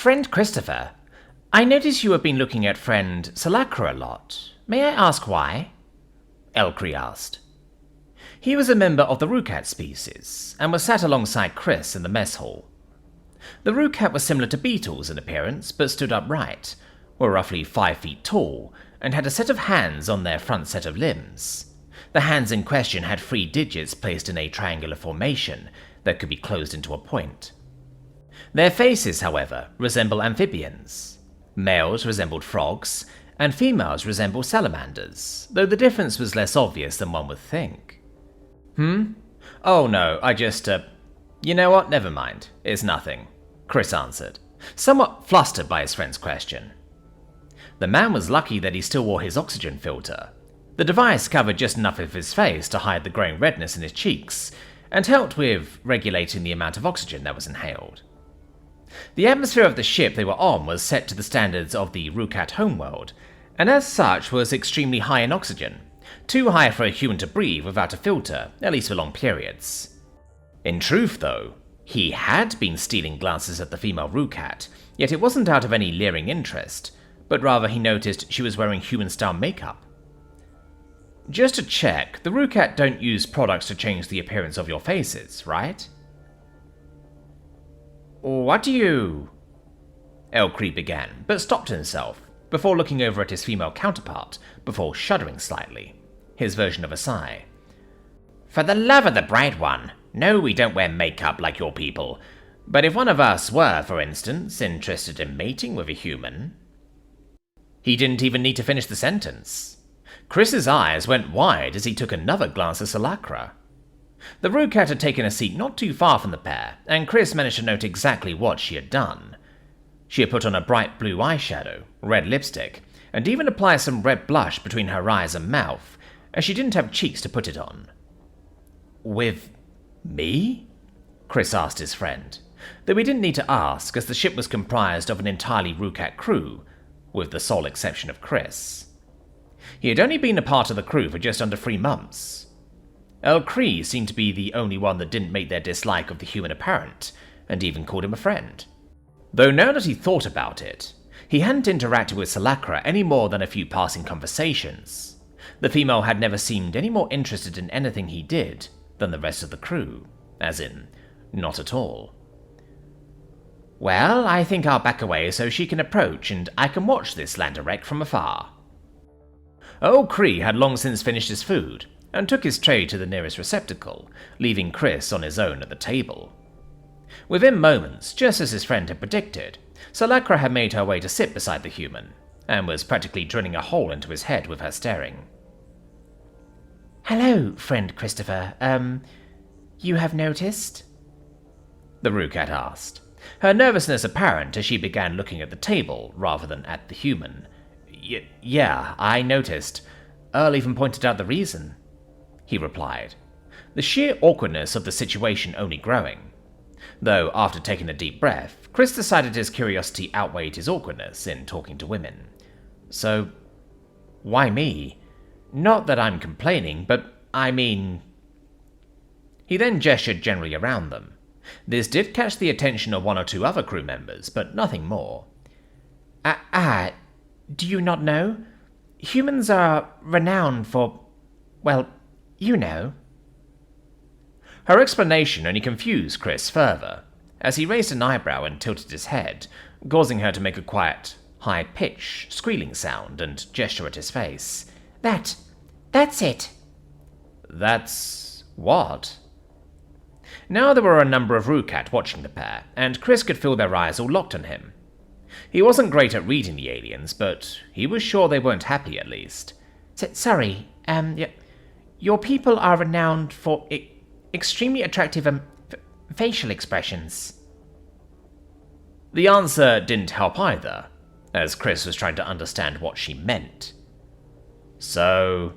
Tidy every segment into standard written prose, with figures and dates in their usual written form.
Friend Christopher, I notice you have been looking at friend Salakra a lot. May I ask why? Elcree asked. He was a member of the Rukat species, and was sat alongside Chris in the mess hall. The Rukat were similar to beetles in appearance, but stood upright, were roughly 5 feet tall, and had a set of hands on their front set of limbs. The hands in question had 3 digits placed in a triangular formation that could be closed into a point. Their faces, however, resemble amphibians. Males resembled frogs, and females resembled salamanders, though the difference was less obvious than one would think. Oh no, you know what, never mind, it's nothing, Chris answered, somewhat flustered by his friend's question. The man was lucky that he still wore his oxygen filter. The device covered just enough of his face to hide the growing redness in his cheeks, and helped with regulating the amount of oxygen that was inhaled. The atmosphere of the ship they were on was set to the standards of the Rukat homeworld, and as such was extremely high in oxygen, too high for a human to breathe without a filter, at least for long periods. In truth, though, he had been stealing glances at the female Rukat, yet it wasn't out of any leering interest, but rather he noticed she was wearing human-style makeup. Just to check, the Rukat don't use products to change the appearance of your faces, right? What do you... Elcree began, but stopped himself, before looking over at his female counterpart, before shuddering slightly, his version of a sigh. For the love of the bright one, no, we don't wear makeup like your people, but if one of us were, for instance, interested in mating with a human... He didn't even need to finish the sentence. Chris's eyes went wide as he took another glance at Salakra. The Rukat had taken a seat not too far from the pair, and Chris managed to note exactly what she had done. She had put on a bright blue eyeshadow, red lipstick, and even applied some red blush between her eyes and mouth, as she didn't have cheeks to put it on. With me? Chris asked his friend, though he didn't need to ask, as the ship was comprised of an entirely Rukat crew, with the sole exception of Chris. He had only been a part of the crew for just under 3 months. Elcree seemed to be the only one that didn't make their dislike of the human apparent, and even called him a friend. Though now that he thought about it, he hadn't interacted with Salakra any more than a few passing conversations. The female had never seemed any more interested in anything he did than the rest of the crew, as in, not at all. Well, I think I'll back away so she can approach and I can watch this lander wreck from afar. Elcree had long since finished his food, and took his tray to the nearest receptacle, leaving Chris on his own at the table. Within moments, just as his friend had predicted, Salakra had made her way to sit beside the human, and was practically drilling a hole into his head with her staring. Hello, friend Christopher. You have noticed? The Rukat asked, her nervousness apparent as she began looking at the table rather than at the human. Yeah, I noticed. Earl even pointed out the reason, he replied, the sheer awkwardness of the situation only growing. Though, after taking a deep breath, Chris decided his curiosity outweighed his awkwardness in talking to women. So, why me? Not that I'm complaining, but I mean... He then gestured generally around them. This did catch the attention of 1 or 2 other crew members, but nothing more. Do you not know? Humans are renowned for, well, you know. Her explanation only confused Chris further, as he raised an eyebrow and tilted his head, causing her to make a quiet, high-pitched, squealing sound and gesture at his face. That's it. That's what? Now there were a number of Rukat watching the pair, and Chris could feel their eyes all locked on him. He wasn't great at reading the aliens, but he was sure they weren't happy at least. Sorry, your people are renowned for extremely attractive facial expressions. The answer didn't help either, as Chris was trying to understand what she meant. So,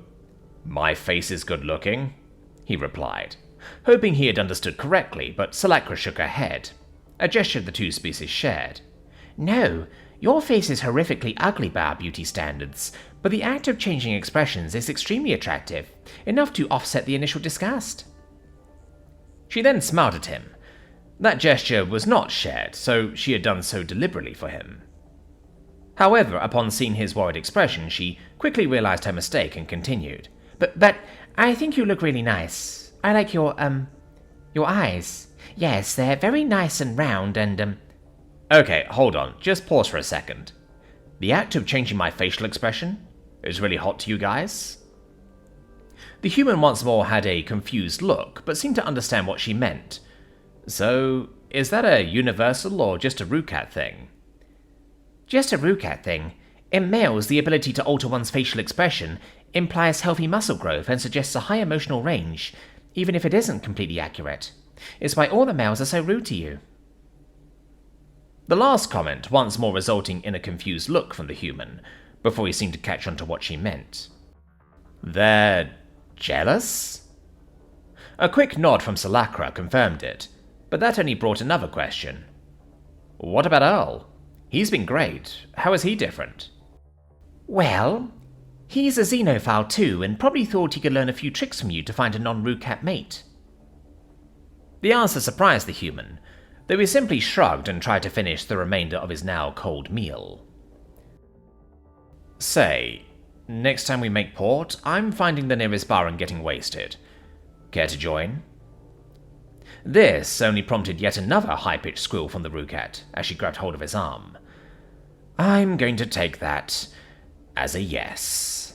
my face is good looking? He replied, hoping he had understood correctly, but Salakra shook her head, a gesture the 2 species shared. No, your face is horrifically ugly by our beauty standards, but the act of changing expressions is extremely attractive, enough to offset the initial disgust. She then smiled at him, That gesture was not shared, so she had done so deliberately for him. However, upon seeing his worried expression, she quickly realized her mistake and continued. But I think you look really nice. I like your eyes. Yes, they're very nice and round and, Okay, hold on, just pause for a second. The act of changing my facial expression is really hot to you guys? The human once more had a confused look, but seemed to understand what she meant. So, is that a universal or just a Rukat thing? Just a Rukat thing. In males, the ability to alter one's facial expression implies healthy muscle growth and suggests a high emotional range, even if it isn't completely accurate. It's why all the males are so rude to you. The last comment once more resulting in a confused look from the human, before he seemed to catch on to what she meant. They're jealous? A quick nod from Salakra confirmed it, but that only brought another question. What about Earl? He's been great. How is he different? Well, he's a xenophile too, and probably thought he could learn a few tricks from you to find a non-Rukat mate. The answer surprised the human, though he simply shrugged and tried to finish the remainder of his now cold meal. Say, next time we make port, I'm finding the nearest bar and getting wasted. Care to join? This only prompted yet another high-pitched squeal from the Rukat as she grabbed hold of his arm. I'm going to take that as a yes.